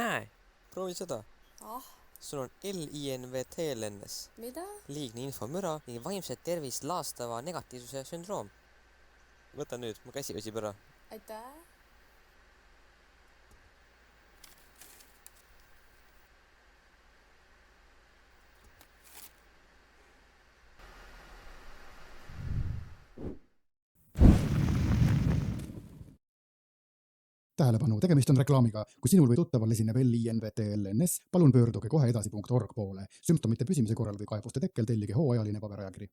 näe, proovi seda. Ah, Sul on LINVT-LNS, mida? liigne infomüra ning vaimset tervist laastava negatiivsuse sündroom. Võta nüüd, mu käsi väsib ära. Aitäh. Tähelepanu, tegemist on reklaamiga. Kui sinul või tuttaval esineb LINVT-LNS, palun pöörduge kohe edasi.org poole. Sümptomite püsimise korral või kaebuste tekkel tellige hooajaline paberajakiri.